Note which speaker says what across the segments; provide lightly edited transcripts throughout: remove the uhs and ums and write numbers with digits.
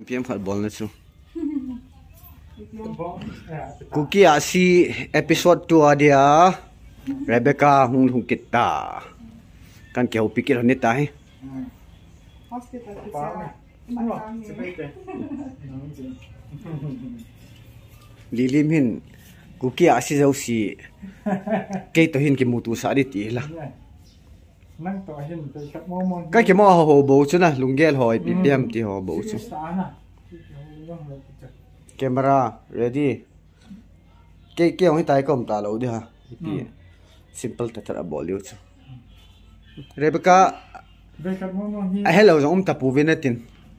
Speaker 1: PM hal bol na chu Kuki Ahshi episode 2 adia Rebecca hung kita kan ke pikir ni tai
Speaker 2: hospital
Speaker 1: Lilim hin Kuki Ahshi jau si ke to hin ki mutu sa ri ti la
Speaker 2: nang to hin pe khat mo mo
Speaker 1: ka ke mo ho bo chu na lungel hoi PM ti ho bo chu camera ready ke ong tai kom ta lo di ha simple ta ta bol yo chu Rebecca hello jong ta pu venatin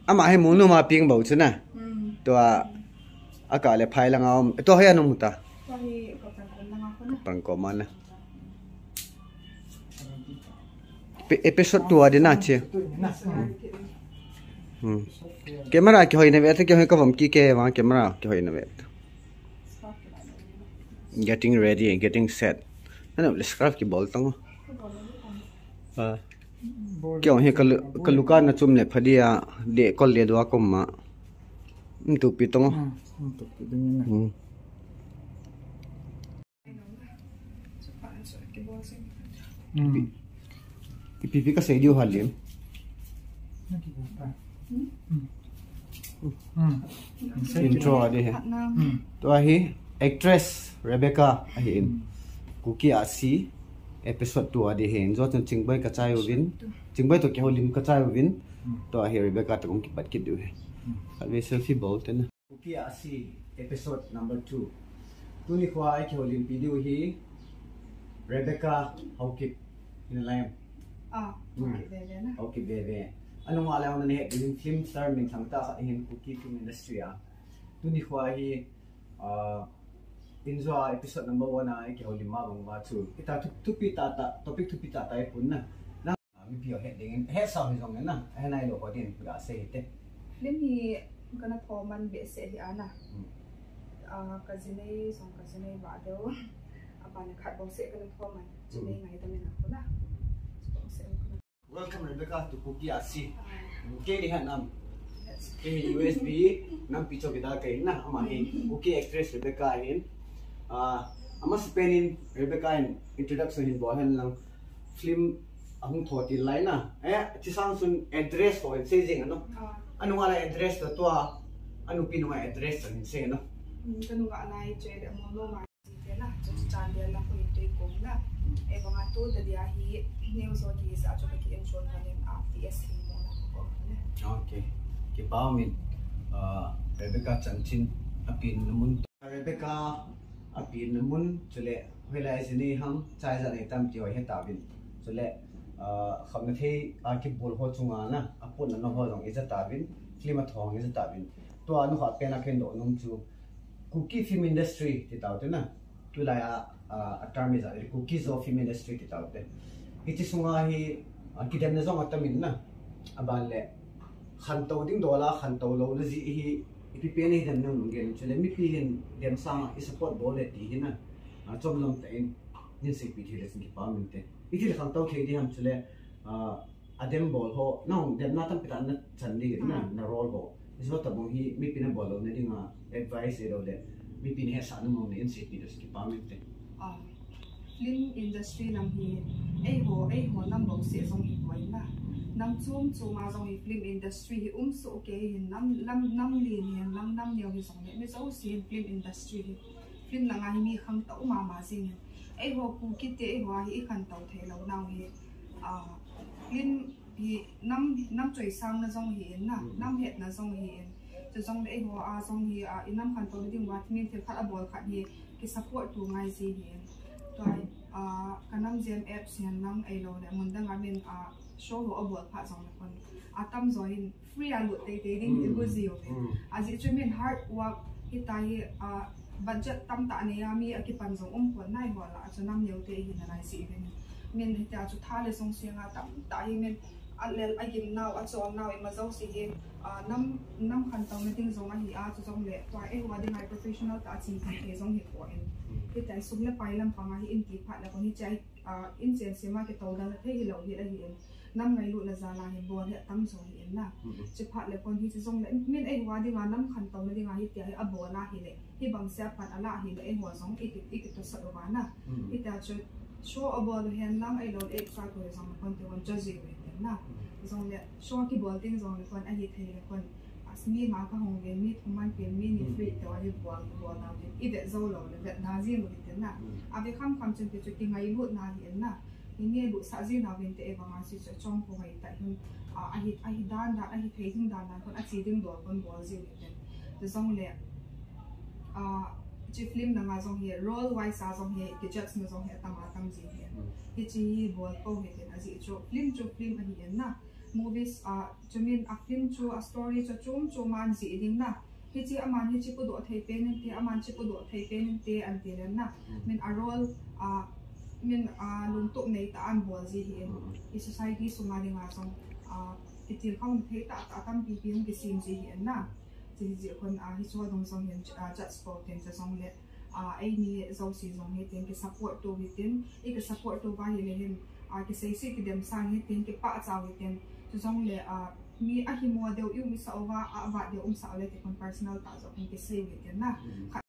Speaker 1: ama he munu ma ping bo chu na to a ka le phai la ngam to he anu muta pang ko mana episode 2 adi na che camera ki hoina vet ki hoi ka vom ki ke wa camera ki hoina vet getting ready and getting set ana le scarf ki bol tang kyo he kaluka na chum le phadia de kol le dwa kom ma tu pi tong
Speaker 2: tu pi ding
Speaker 1: na pipi ka sei dio halim intro ade he to ahi actress Rebecca ahi in Kuki Ahshi episode 2 ade he jo chen chingbai ka chai win chingbai to ke holim ka chai win to ahi Rebecca to ki bat ki du he alwe selfie bolt na Kuki Ahshi episode number 2 tu ni khwa ai ke holim video hi Rebecca Haokip in lam Haokip bebe ano nga lang na ni film star min thangta sa hin Kuki film industry tu ni khwa hi inzo episode number 1 ai ke holim ma bang ba chu kita tupi tata topic tupi tata ai pun na mi pio heading he sa hi jong na he nai lo ko din ga se te
Speaker 3: lim hi kana thoman be se hi ana kazinei song kazinei ba do apa na khat bong se kana thoman chunei ngai ta mena ko na
Speaker 1: welcome Rebecca to Kuki Ahshi ke ni han nam ke USB nam picho bida kai na ama hi Kuki actress Rebecca hin ama Spain Rebecca in introduction in bohan lang film ahung thoti lai na chisang sun address ho se jing ano anu ngala address to anu pinu ma address ni se no
Speaker 3: kanu ga nai che de mo no ma ti na chu chan de la ko ite ko na e ba ma to de dia hi news o ki sa chu ki en short hanen ts mo na ko
Speaker 1: okay ke ba min Rebecca chanchin apin namun Rebecca apin namun chule hoila isini ham chai za nei tam ti hoi he ta bin chule khamna thei ki bol ho chunga na apon na ho jong iza ta bin film a thong iza ta bin to anu ha pena khen do num chu Kuki film industry ti ta te na tu la a term is a Kuki zo film industry ti ta te iti sunga hi ki dem na zong atamin na aban le khan to ding dola khan to lo la ji hi ipi pe ni dem nang ngel chule mi pi hin dem sa i support bol le ti hin na chom lom ta in nin se pi thi le sin ki pa min te iti le khan to the di ham chule adem bol ho no dem na tam pi ta na chan ni na role ho is what abong hi mi pi na bol lo na ding advice ero le mi pi ne sa no ne in se pi dos ki pa min te
Speaker 3: film industry nam hi ei ho nam bo se song hi koi na nam chum ma song hi film industry hi so ke hi nam li ni nam neo hi song ne so si film industry hi film la nga hi mi khang ta ma sing ei ho pu ki te ei ho hi khan tau the lo naw hi film hi nam choi sang na song hi na nam het na song hi chu song ei ho song hi inam khan to ding wat min the khat a bol khat hi ki support tu ngai si hi toy kanam gem apps yan lang ai lo le mun dang amin show ho abol pha song na kon atam join free alu te ding te go zio te as it mean hard work hitai budget tam ta ne yami akipan jong pon nai ho la chanam neu te hi na lai si ben min hita chu tha le song sianga tam ta hi men alel agin now a chon now ma zo si hi nam khan tong na ding zong a hi chu jong le to ai wa ding ai professional ta chi ke jong hi ko en hitai sum le pailam panga hi in ti pha la ko hi chai in chen se ma ke to da the hi lo hi a hi năm ngày luôn là già là hiện buồn hiện tâm rồi hiện na chụp hạt lại con hi chỉ giống lại miền ấy hoa đi ngang năm khăn tàu đi ngang hi tiệt hi abo la hi lệ hi bằng xe pan ala hi lệ hoa giống ít tôi sợ đó na ít ta show abo là hiện năm ấy luôn extra rồi giống con tôi con chơi gì vậy na giống lệ show cái ball tiếng giống con ai thấy là con mi mà cái hồng về mi không ăn tiền mi ni free thì ai buồn nào thì ít để dâu rồi để đa riêng rồi thế na à về khăm chân thì chuyện tiếng ngày luôn na hiện na ini bu sa zin na vin te ewang asi chong ko hai ta hun a hi dan thấy hing dan na kon a chi ding do kon bol zin te de zong le chi film na nga zong he role wise sa zong he ke judge na zong he tam ji he hi chi bol ko he te azi film a hi na movies chumin a film chu a story chu man ji ding na hi chi aman hi chi pu do thei pe nen te aman chi pu do thei pe nen te an te na min a role min lung tuk nei ta an bol ji hi i society sunga ni nga song ti til khong thei ta tam pi pi ki sim ji hi na ji kon hi chu dong song hin chat sport ten song le ai ni zo si zong he ten ki support to hi ten i ki support to ba hi le hin ki sei si ki dem sang hi ten ki pa chaw hi ten chu song le mi a hi mo deu yu mi sa wa a ba deu sa le ki kon personal ta zo ki sei hi ten na